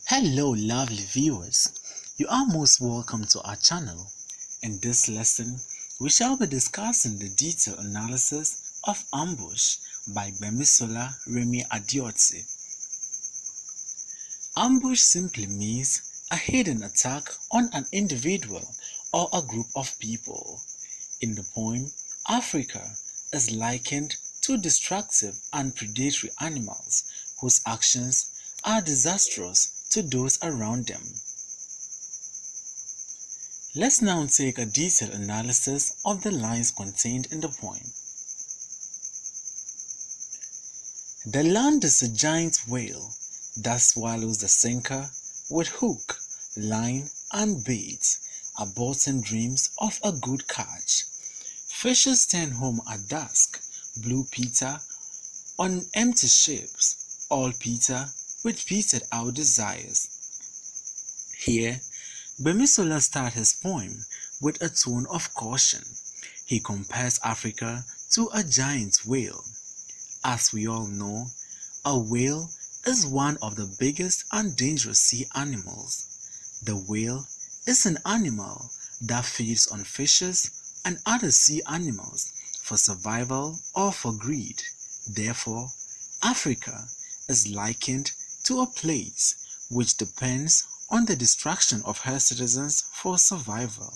Hello, lovely viewers. You are most welcome to our channel. In this lesson, we shall be discussing the detailed analysis of ambush by Gbemisola Remi Adeoti. Ambush simply means a hidden attack on an individual or a group of people. In the poem, Africa is likened to destructive and predatory animals whose actions are disastrous to those around them. Let's now take a detailed analysis of the lines contained in the poem. The land is a giant whale that swallows the sinker with hook, line, and bait, aborting dreams of a good catch. Fishers turn home at dusk, blue Peter on empty ships, all Peter with petered out desires. Here, Gbemisola starts his poem with a tone of caution. He compares Africa to a giant whale. As we all know, a whale is one of the biggest and dangerous sea animals. The whale is an animal that feeds on fishes and other sea animals for survival or for greed. Therefore, Africa is likened to a place which depends on the destruction of her citizens for survival.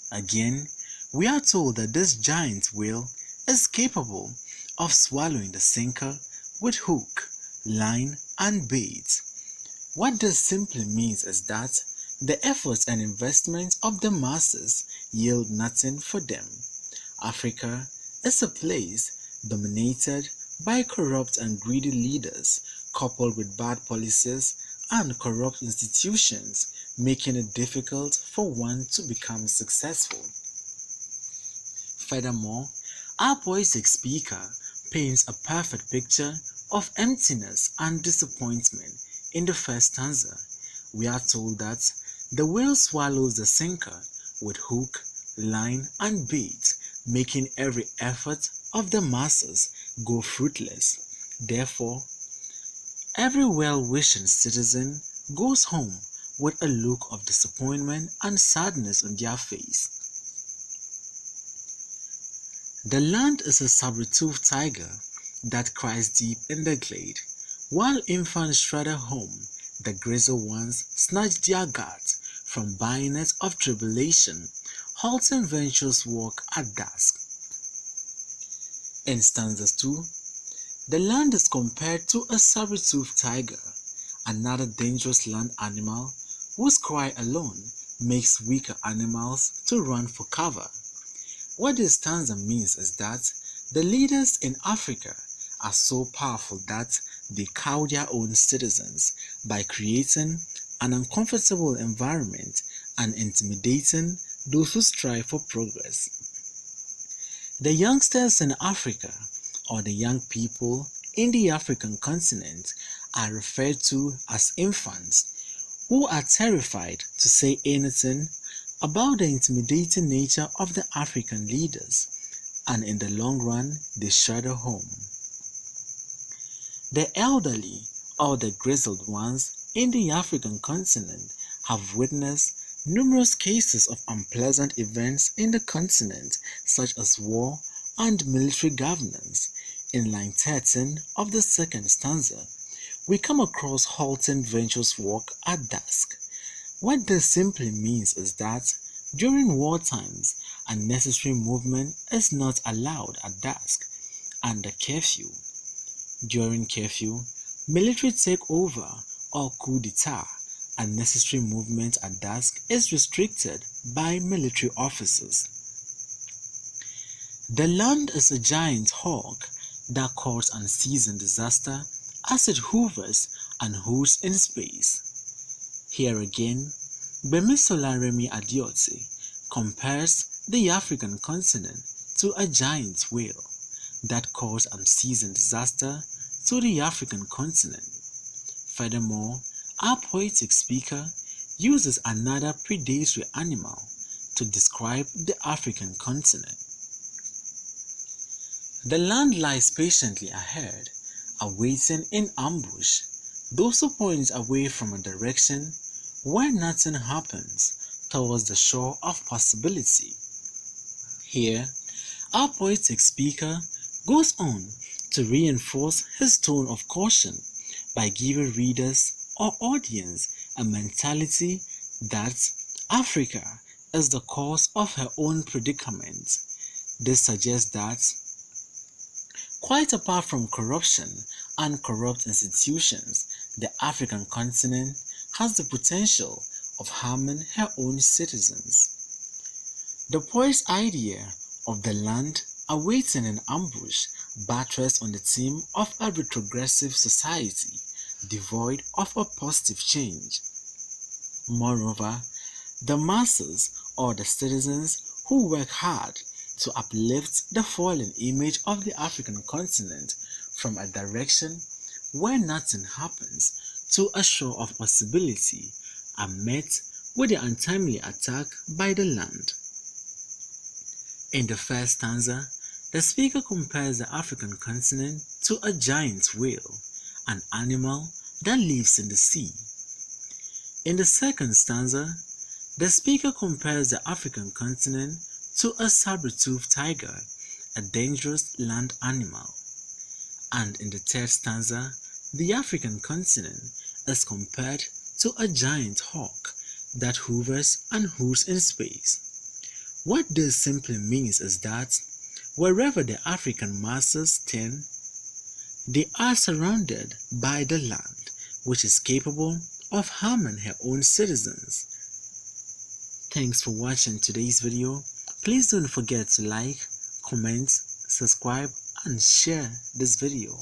Again, we are told that this giant whale is capable of swallowing the sinker with hook, line, and bait. What this simply means is that the efforts and investments of the masses yield nothing for them. Africa is a place dominated by corrupt and greedy leaders, coupled with bad policies and corrupt institutions, making it difficult for one to become successful. Furthermore, our poetic speaker paints a perfect picture of emptiness and disappointment. In the first stanza, we are told that the whale swallows the sinker with hook, line, and bait, making every effort of the masses go fruitless. Therefore, every well-wishing citizen goes home with a look of disappointment and sadness on their face. The land is a saber-toothed tiger that cries deep in the glade. While infants shudder home, the grizzled ones snatch their guards from bayonets of tribulation, halting venturous walk at dusk. In stanzas 2, the land is compared to a saber-toothed tiger, another dangerous land animal whose cry alone makes weaker animals to run for cover. What this stanza means is that the leaders in Africa are so powerful that they cow their own citizens by creating an uncomfortable environment and intimidating those who strive for progress. The youngsters in Africa, or the young people in the African continent, are referred to as infants, who are terrified to say anything about the intimidating nature of the African leaders, and in the long run they shudder home. The elderly, or the grizzled ones in the African continent, have witnessed numerous cases of unpleasant events in the continent, such as war and military governance. In line 13 of the second stanza, we come across halting venturous walk at dusk. What this simply means is that during war times, unnecessary movement is not allowed at dusk under curfew. During curfew, military takeover or coup d'etat, unnecessary movement at dusk is restricted by military officers. The land is a giant hawk that causes unseasoned disaster as it hovers and hoots in space. Here again, Gbemisola Remi Adeoti compares the African continent to a giant whale that caused unseasoned disaster to the African continent. Furthermore, our poetic speaker uses another predatory animal to describe the African continent. The land lies patiently ahead, awaiting in ambush. Those who point away from a direction where nothing happens towards the shore of possibility. Here, our poetic speaker goes on to reinforce his tone of caution by giving readers or audience a mentality that Africa is the cause of her own predicament. This suggests that, quite apart from corruption and corrupt institutions, the African continent has the potential of harming her own citizens. The poet's idea of the land awaiting an ambush buttressed on the theme of a retrogressive society devoid of a positive change. Moreover, the masses or the citizens who work hard to uplift the fallen image of the African continent from a direction where nothing happens to a shore of possibility are met with the untimely attack by the land. In the first stanza, the speaker compares the African continent to a giant whale, an animal that lives in the sea. In the second stanza, the speaker compares the African continent to a saber-toothed tiger, a dangerous land animal. And in the third stanza, the African continent is compared to a giant hawk that hovers and hoots in space. What this simply means is that wherever the African masses turn, they are surrounded by the land, which is capable of harming her own citizens. Thanks for watching today's video. Please don't forget to like, comment, subscribe, and share this video.